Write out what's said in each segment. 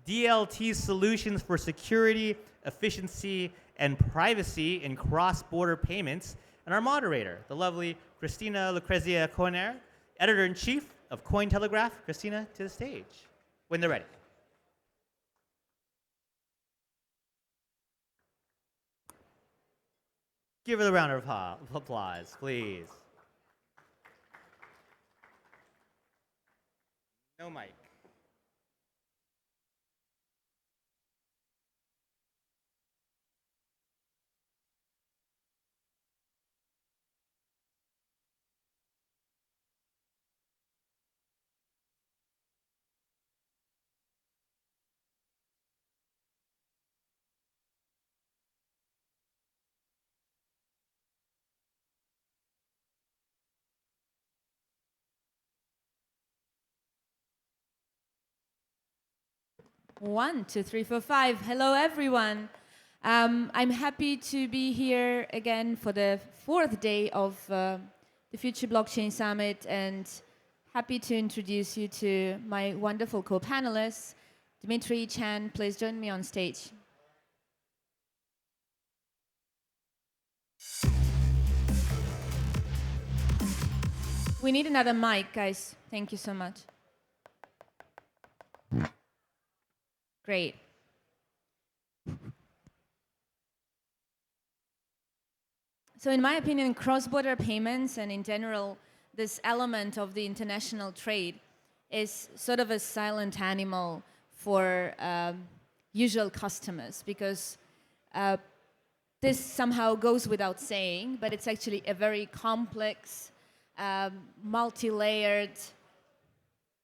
DLT solutions for security, efficiency, and privacy in cross-border payments, and our moderator, the lovely Kristina Lucrezia Cornér, editor-in-chief of Cointelegraph. Kristina, to the stage when they're ready. Give her the round of applause, please. No mic. One, two, three, four, five. Hello, everyone. I'm happy to be here again for the fourth day of the Future Blockchain Summit, and happy to introduce you to my wonderful co-panelists. Dmitry, Chen, please join me on stage. We need another mic, guys. Thank you so much. Great. So in my opinion, cross-border payments and in general, this element of the international trade is sort of a silent animal for usual customers, because this somehow goes without saying, but it's actually a very complex, multi-layered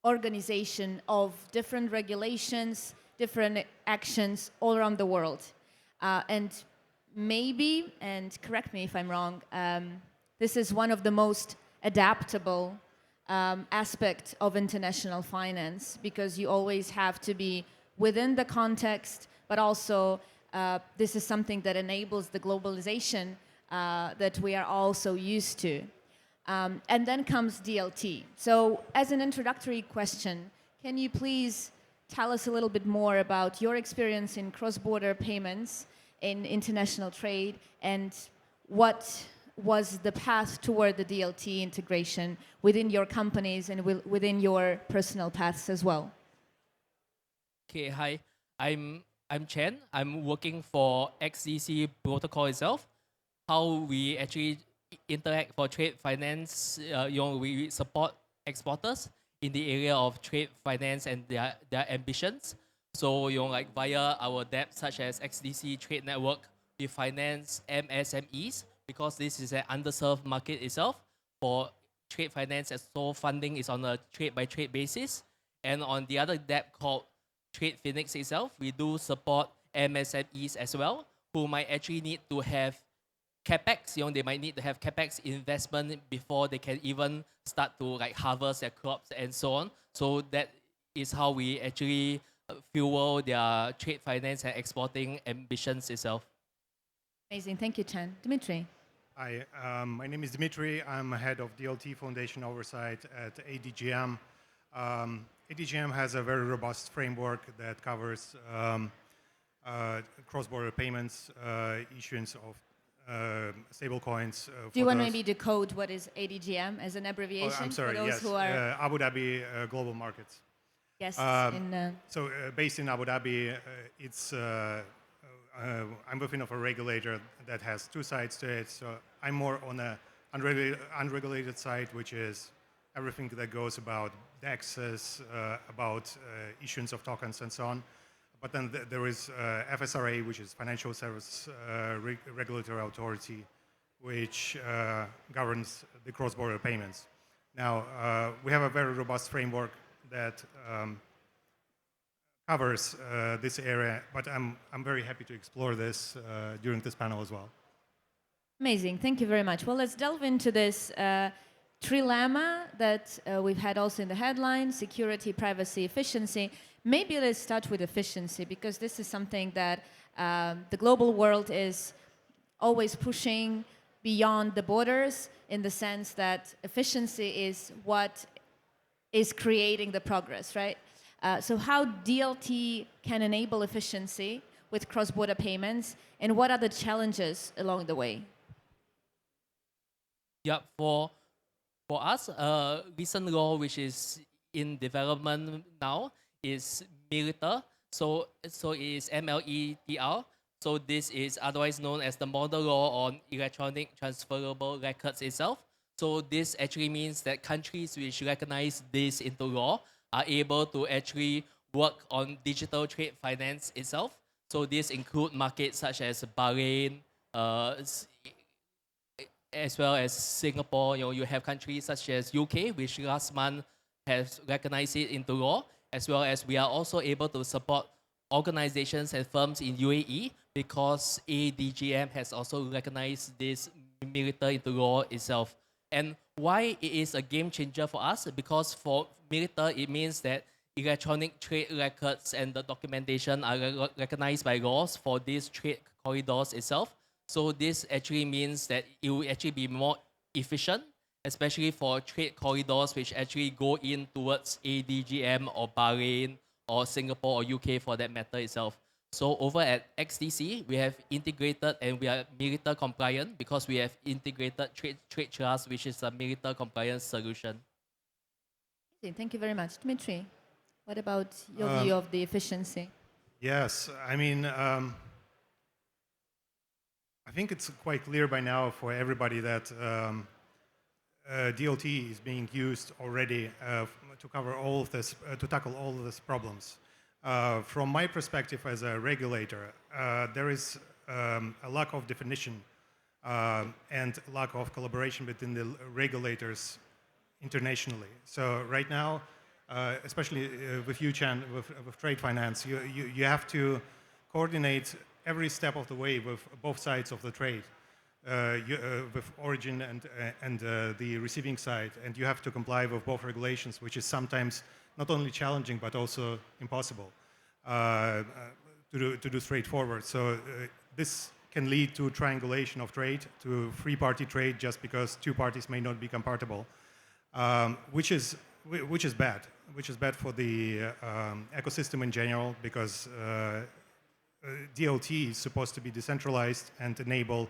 organization of different regulations, different actions all around the world. And maybe, and correct me if I'm wrong, this is one of the most adaptable aspects of international finance, because you always have to be within the context, but also this is something that enables the globalization that we are also used to. And then comes DLT. So as an introductory question, can you please tell us a little bit more about your experience in cross-border payments, in international trade, and what was the path toward the DLT integration within your companies and within your personal paths as well? Okay, hi. I'm Chen. I'm working for XDC protocol itself. How we actually interact for trade finance, we support exporters in the area of trade finance and their ambitions. So, like via our debt, such as XDC Trade Network, we finance MSMEs because this is an underserved market itself for trade finance, as so funding is on a trade-by-trade basis. And on the other debt called Trade Phoenix itself, we do support MSMEs as well, who might actually need to have capex. They might need to have capex investment before they can even start to like harvest their crops and so on. So that is how we actually fuel their trade finance and exporting ambitions itself. Amazing, thank you, Chen. Dmitry. Hi, my name is Dmitry. I'm head of DLT Foundation Oversight at ADGM. ADGM has a very robust framework that covers cross-border payments, issuance of stable coins. Do you want to maybe decode what is ADGM as an abbreviation? I'm sorry, for those yes. who are Abu Dhabi Global Markets. Yes. So based in Abu Dhabi, I'm within of a regulator that has two sides to it. So I'm more on a unregulated side, which is everything that goes about DEXs, about issuance of tokens and so on. But then there is FSRA, which is Financial Service Regulatory Authority, which governs the cross-border payments. Now, we have a very robust framework that covers this area, but I'm very happy to explore this during this panel as well. Amazing, thank you very much. Well, let's delve into this trilemma that we've had also in the headline: security, privacy, efficiency. Maybe let's start with efficiency, because this is something that the global world is always pushing beyond the borders, in the sense that efficiency is what is creating the progress, right? So how DLT can enable efficiency with cross-border payments, and what are the challenges along the way? Yeah, for us, recent law which is in development now is Militer. So it is MLETR. So this is otherwise known as the Model Law on Electronic Transferable Records itself. So this actually means that countries which recognize this into law are able to actually work on digital trade finance itself. So this include markets such as Bahrain, as well as Singapore. You have countries such as UK, which last month has recognized it into law, as well as we are also able to support organizations and firms in UAE because ADGM has also recognized this Militer into law itself. And why it is a game changer for us? Because for Militer, it means that electronic trade records and the documentation are recognized by laws for these trade corridors itself. So this actually means that it will actually be more efficient, especially for trade corridors which actually go in towards ADGM or Bahrain or Singapore or UK for that matter itself. So over at XDC, we have integrated and we are Militer compliant because we have integrated trade trust, which is a Militer compliance solution. Thank you very much. Dmitry, what about your view of the efficiency? Yes, I mean, I think it's quite clear by now for everybody that DLT is being used already to cover all of this, to tackle all of these problems. From my perspective as a regulator, there is a lack of definition and lack of collaboration between the regulators internationally. So right now, especially with you, Chen, with trade finance, you have to coordinate every step of the way with both sides of the trade, with origin and the receiving side, and you have to comply with both regulations, which is sometimes not only challenging but also impossible to do straightforward. So this can lead to triangulation of trade, to three-party trade, just because two parties may not be compatible, which is bad. Which is bad for the ecosystem in general, because DLT is supposed to be decentralized and enable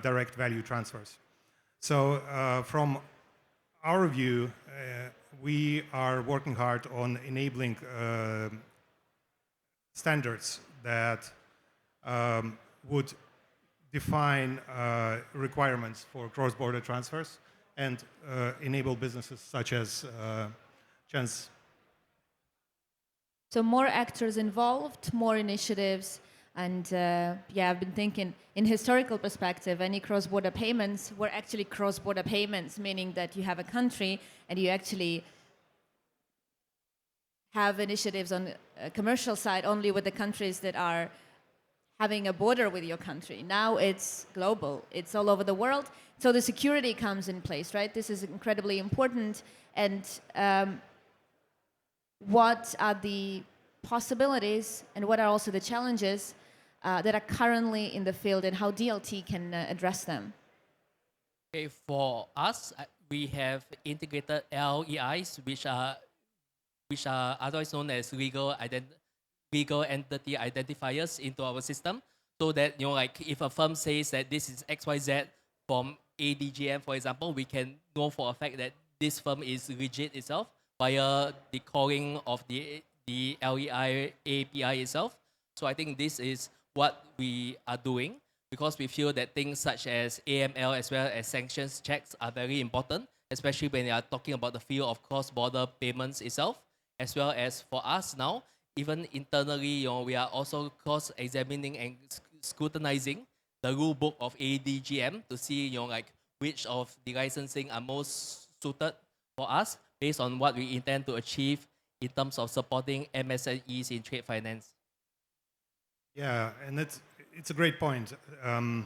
direct value transfers. So from our view, we are working hard on enabling standards that would define requirements for cross-border transfers and enable businesses such as Chen's. So more actors involved, more initiatives, and yeah, I've been thinking in historical perspective, any cross-border payments were actually cross-border payments, meaning that you have a country and you actually have initiatives on a commercial side only with the countries that are having a border with your country. Now it's global, it's all over the world. So the security comes in place, right? This is incredibly important. And what are the possibilities and what are also the challenges that are currently in the field and how DLT can address them? Okay, for us, we have integrated LEIs, which are otherwise known as legal entity identifiers into our system, so that like if a firm says that this is XYZ from ADGM, for example, we can know for a fact that this firm is legit itself via the calling of the LEI API itself. So I think this is what we are doing, because we feel that things such as AML as well as sanctions checks are very important, especially when you are talking about the field of cross-border payments itself, as well as for us now, even internally, we are also cross-examining and scrutinizing the rule book of ADGM to see, like which of the licensing are most suited for us based on what we intend to achieve in terms of supporting MSMEs in trade finance. Yeah, and it's a great point. I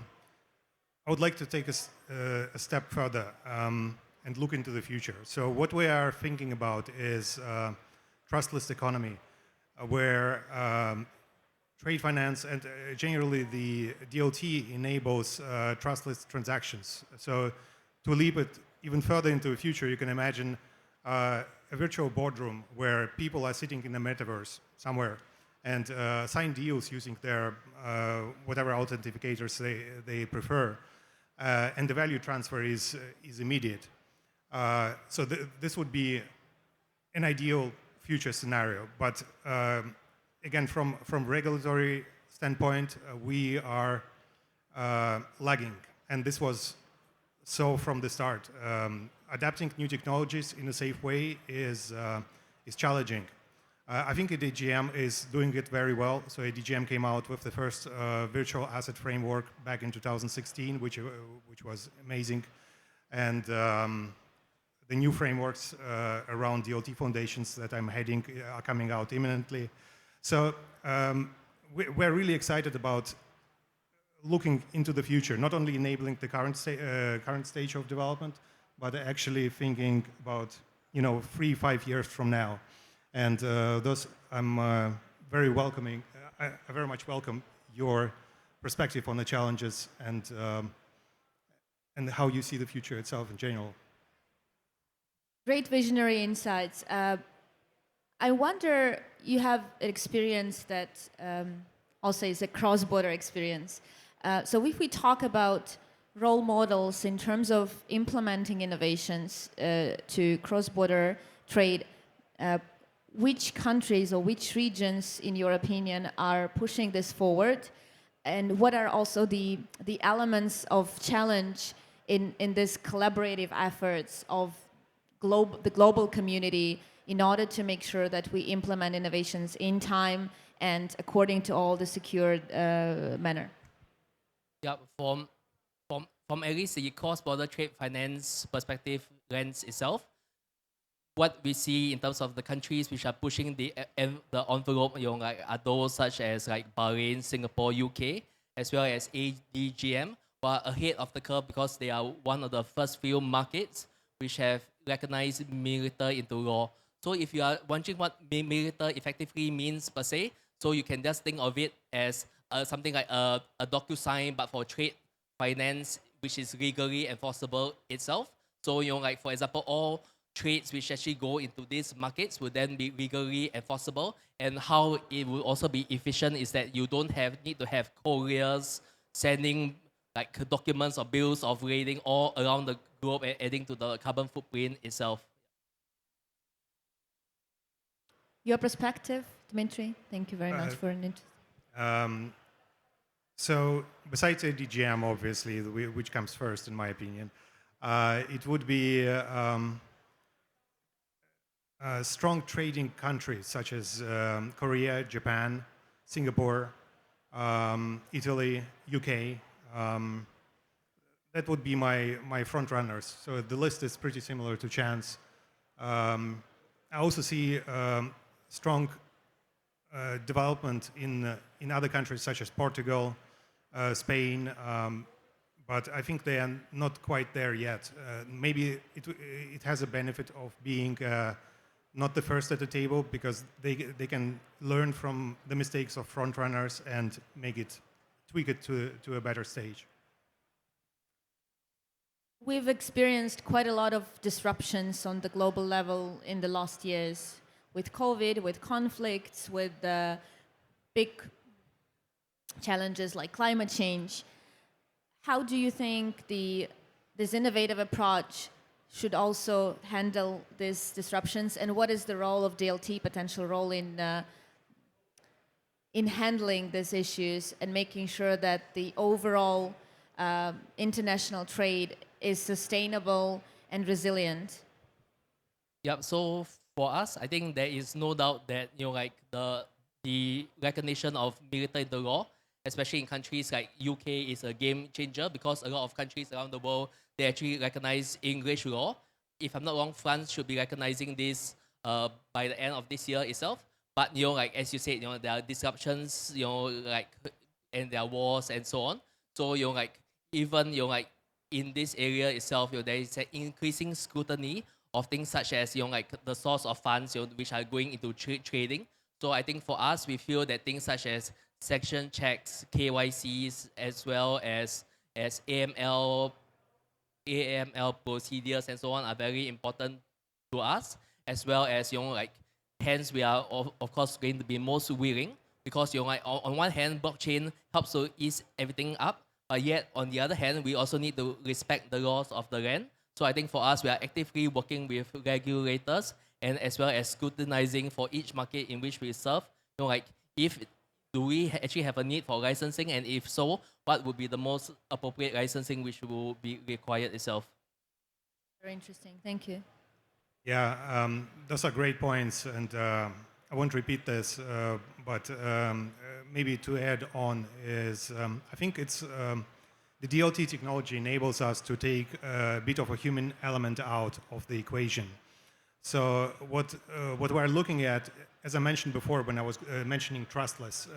would like to take a step further and look into the future. So what we are thinking about is trustless economy, where trade finance and generally the DLT enables trustless transactions. So to leap it even further into the future, you can imagine a virtual boardroom where people are sitting in the metaverse somewhere and sign deals using their whatever authentificators they prefer. And the value transfer is immediate. So this would be an ideal future scenario. But again, from regulatory standpoint, we are lagging. And this was so from the start. Adapting new technologies in a safe way is challenging. I think ADGM is doing it very well. So ADGM came out with the first virtual asset framework back in 2016, which was amazing. And the new frameworks around DLT foundations that I'm heading are coming out imminently. So we're really excited about looking into the future, not only enabling the current stage of development, but actually thinking about 3-5 years from now. And those I'm very welcoming. I very much welcome your perspective on the challenges and how you see the future itself in general. Great visionary insights. I wonder, you have an experience that also is a cross-border experience. So if we talk about role models in terms of implementing innovations to cross-border trade, which countries or which regions, in your opinion, are pushing this forward? And what are also the elements of challenge in this collaborative efforts of the global community in order to make sure that we implement innovations in time and according to all the secured manner? Yeah, from at least the cross-border trade finance perspective lens itself, what we see in terms of the countries which are pushing the envelope, are those such as like Bahrain, Singapore, UK, as well as ADGM, who are ahead of the curve because they are one of the first few markets which have recognized Moderator into law. So if you are wondering what Moderator effectively means per se, so you can just think of it as something like a DocuSign, but for trade finance, which is legally enforceable itself. So, like for example, all trades which actually go into these markets will then be legally enforceable. And how it will also be efficient is that you don't need to have couriers sending like documents or bills of lading all around the globe and adding to the carbon footprint itself. Your perspective, Dmitry? Thank you very much for an interest. So besides ADGM, obviously, which comes first, in my opinion, it would be strong trading countries such as Korea, Japan, Singapore, Italy, UK. That would be my front runners. So the list is pretty similar to Chan's. I also see strong development in other countries such as Portugal, Spain, but I think they are not quite there yet. Maybe it has a benefit of being not the first at the table because they can learn from the mistakes of front runners and tweak it to a better stage. We've experienced quite a lot of disruptions on the global level in the last years, with COVID, with conflicts, with big challenges like climate change. How do you think this innovative approach should also handle these disruptions, and what is the role of DLT, potential role in handling these issues and making sure that the overall international trade is sustainable and resilient? Yep. So for us, I think there is no doubt that like the recognition of Moderator in the law, especially in countries like UK, is a game changer because a lot of countries around the world, they actually recognize English law. If I'm not wrong, France should be recognizing this by the end of this year itself. But like as you said, there are disruptions, and there are wars and so on. So like even like in this area itself, there is an increasing scrutiny of things such as like the source of funds which are going into trading. So I think for us, we feel that things such as section checks, KYCs, as well as AML procedures and so on are very important to us, as well as like hence we are of course going to be most willing because like on one hand blockchain helps to ease everything up, but yet on the other hand we also need to respect the laws of the land. So I think for us we are actively working with regulators and as well as scrutinizing for each market in which we serve. Like if do we actually have a need for licensing, and if so, what would be the most appropriate licensing which will be required itself? Very interesting. Thank you. Yeah, those are great points, and I won't repeat this, but maybe to add on is I think it's the DLT technology enables us to take a bit of a human element out of the equation. So what we're looking at, as I mentioned before when I was mentioning trustless,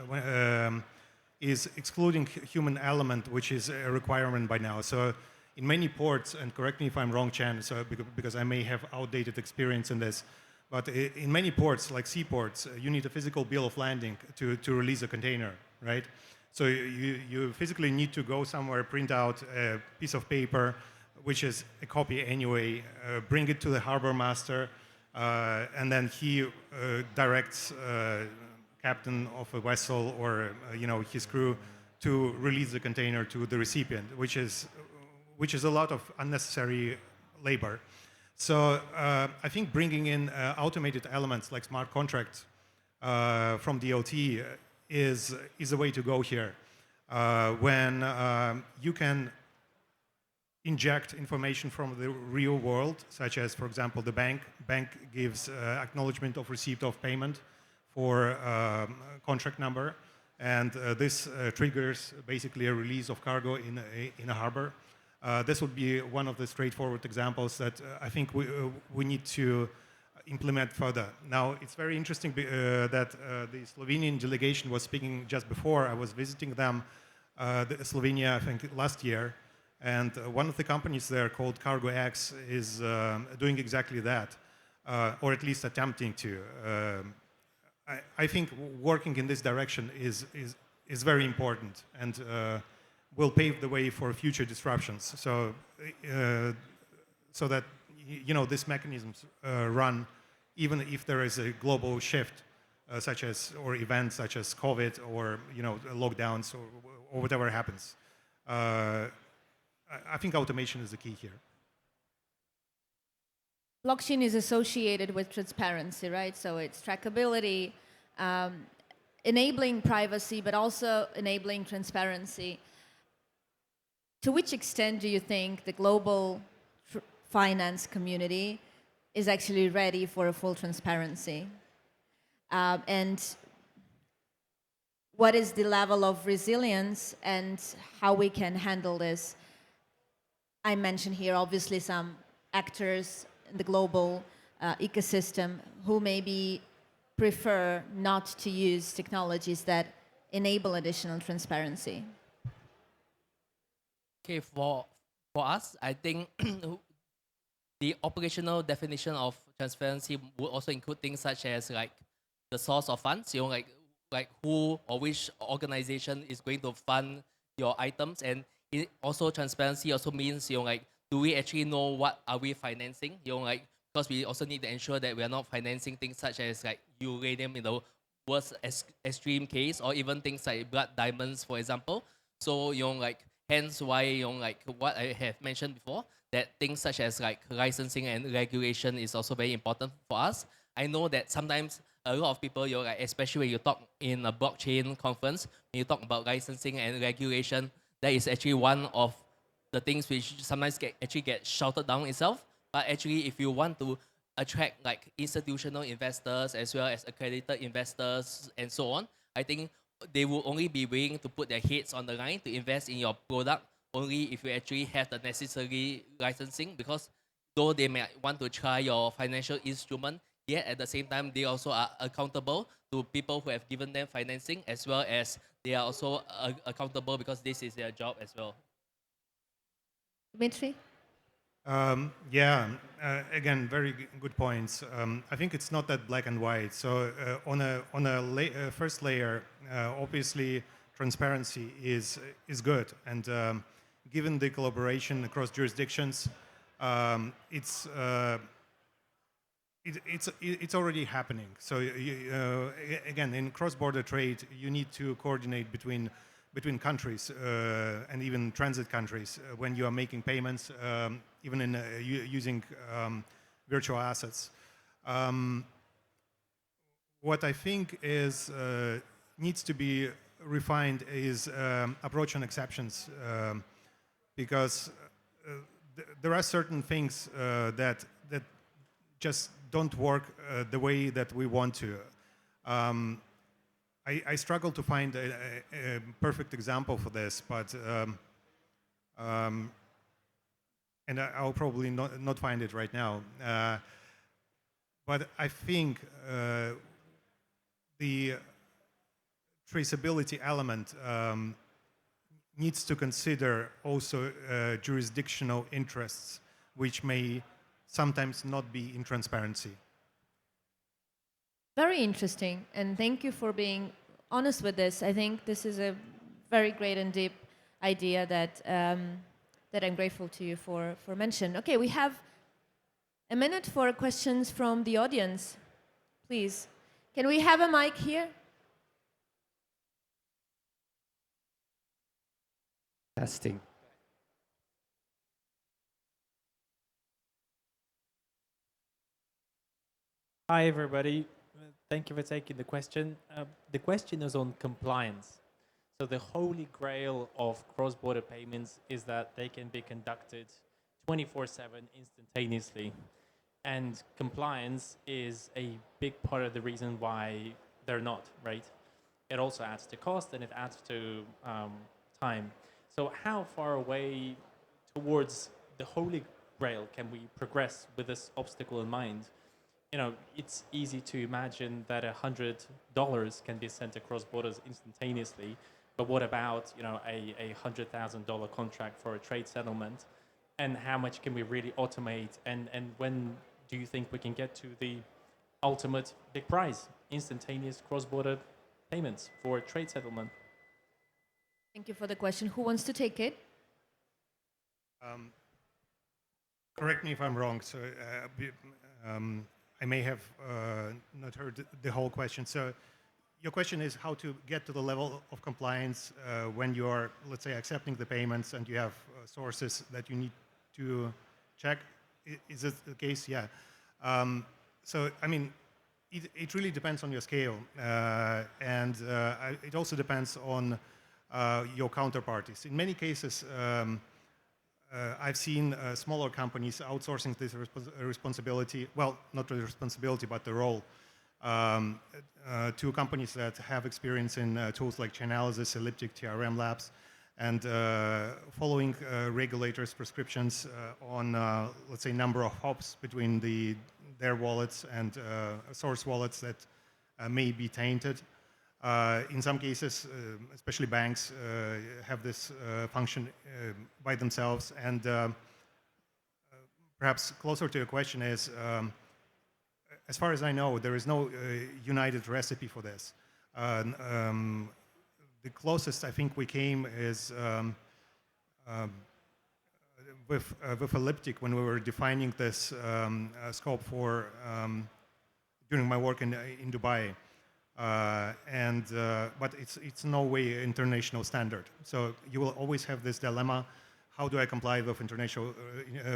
is excluding human element, which is a requirement by now. So in many ports, and correct me if I'm wrong, Chen, so because I may have outdated experience in this, but in many ports, like seaports, you need a physical bill of landing to release a container, right? So you physically need to go somewhere, print out a piece of paper, which is a copy anyway, bring it to the harbor master, and then he directs captain of a vessel or his crew to release the container to the recipient, which is a lot of unnecessary labor. So I think bringing in automated elements like smart contracts from DLT is a way to go here. When you can inject information from the real world, such as, for example, the bank gives acknowledgement of receipt of payment for contract number, and this triggers basically a release of cargo in a harbor. This would be one of the straightforward examples that I think we need to implement further. Now, it's very interesting that the Slovenian delegation was speaking just before. I was visiting them, Slovenia, I think, last year. And one of the companies there called Cargo X is doing exactly that, or at least attempting to. I think working in this direction is very important and will pave the way for future disruptions. So, so that these mechanisms run even if there is a global shift, such as or events such as COVID or lockdowns or whatever happens. I think automation is the key here. Blockchain is associated with transparency, right? So it's trackability, enabling privacy, but also enabling transparency. To which extent do you think the global finance community is actually ready for a full transparency? And what is the level of resilience and how we can handle this? I mentioned here, obviously, some actors in the global ecosystem who maybe prefer not to use technologies that enable additional transparency. Okay, for us, I think the operational definition of transparency would also include things such as like the source of funds, like who or which organization is going to fund your items, and it also transparency also means like do we actually know what are we financing? Like because we also need to ensure that we are not financing things such as like uranium in the worst extreme case, or even things like blood diamonds, for example. So like hence why like what I have mentioned before, that things such as like licensing and regulation is also very important for us. I know that sometimes a lot of people, like, especially when you talk in a blockchain conference, when you talk about licensing and regulation, that is actually one of the things which sometimes actually get shouted down itself. But actually, if you want to attract like institutional investors as well as accredited investors and so on, I think they will only be willing to put their heads on the line to invest in your product only if you actually have the necessary licensing, because though they may want to try your financial instrument, yet at the same time they also are accountable to people who have given them financing, as well as they are also accountable because this is their job as well. Dmitry? Again, very good points. I think it's not that black and white. So on a first layer, obviously transparency is good, and given the collaboration across jurisdictions, it's It's already happening. So again, in cross-border trade, you need to coordinate between countries and even transit countries when you are making payments, even in using virtual assets. What I think is needs to be refined is approach on exceptions, because there are certain things that just don't work the way that we want to. I struggle to find a perfect example for this, but and I'll probably not find it right now. But I think the traceability element needs to consider also jurisdictional interests, which may sometimes not be in transparency. Very interesting, and thank you for being honest with this. I think this is a very great and deep idea that that I'm grateful to you for mentioning. Okay, we have a minute for questions from the audience. Please, can we have a mic here? Testing. Hi, everybody. Thank you for taking the question. The question is on compliance. So the holy grail of cross-border payments is that they can be conducted 24/7 instantaneously. And compliance is a big part of the reason why they're not, right? It also adds to cost and it adds to time. So how far away towards the holy grail can we progress with this obstacle in mind? You know, it's easy to imagine that $100 can be sent across borders instantaneously, but what about, you know, a $100,000 contract for a trade settlement? And how much can we really automate? And when do you think we can get to the ultimate big prize, instantaneous cross-border payments for a trade settlement? Thank you for the question. Who wants to take it? Correct me if I'm wrong. So I may have not heard the whole question. So your question is how to get to the level of compliance when you're, let's say, accepting the payments and you have sources that you need to check. Is it the case? Yeah. So, I mean, it really depends on your scale. And it also depends on your counterparties. In many cases, I've seen smaller companies outsourcing this responsibility, well, not the responsibility, but the role, to companies that have experience in tools like Chainalysis, Elliptic, TRM Labs, and following regulators' prescriptions on, let's say, number of hops between their wallets and source wallets that may be tainted. In some cases, especially banks, have this function by themselves. And perhaps closer to your question is, as far as I know, there is no united recipe for this. The closest I think we came is with Elliptic when we were defining this scope for during my work in Dubai. But it's no way international standard. So you will always have this dilemma: how do I comply with international,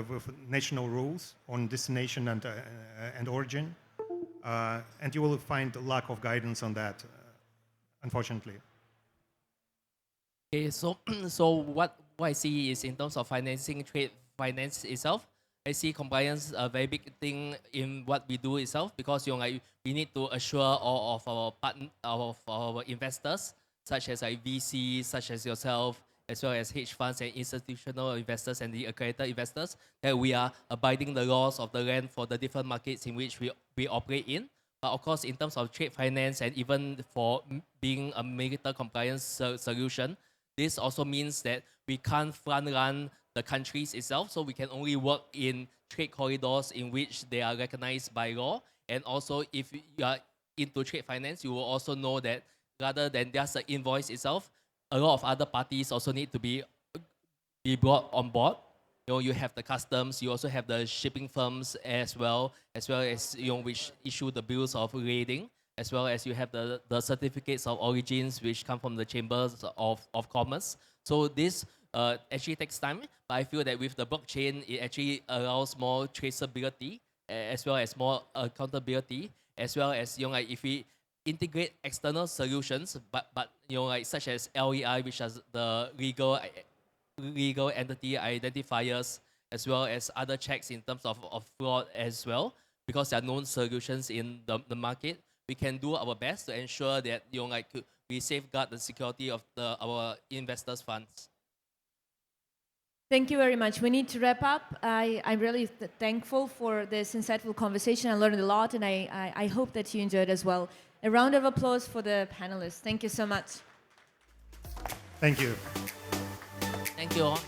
with national rules on destination and origin? And you will find a lack of guidance on that, unfortunately. Okay, so so what I see is in terms of financing trade finance itself, I see compliance a very big thing in what we do itself, because you know, like, we need to assure all of our of our investors, such as like VCs, such as yourself, as well as hedge funds and institutional investors and the accredited investors, that we are abiding the laws of the land for the different markets in which we operate in. But of course, in terms of trade finance and even for being a military compliance solution, this also means that we can't front run the countries itself, so we can only work in trade corridors in which they are recognized by law. And also, if you are into trade finance, you will also know that rather than just the invoice itself, a lot of other parties also need to be brought on board. you have the customs, you also have the shipping firms as well as which issue the bills of lading, as well as you have the certificates of origins which come from the chambers of commerce. So this actually takes time, but I feel that with the blockchain, it actually allows more traceability as well as more accountability, as well as like if we integrate external solutions, but like such as LEI, which is the legal entity identifiers, as well as other checks in terms of fraud as well, because there are known solutions in the market. We can do our best to ensure that like we safeguard the security of our investors' funds. Thank you very much. We need to wrap up. I'm really thankful for this insightful conversation. I learned a lot, and I hope that you enjoyed as well. A round of applause for the panelists. Thank you so much. Thank you. Thank you all.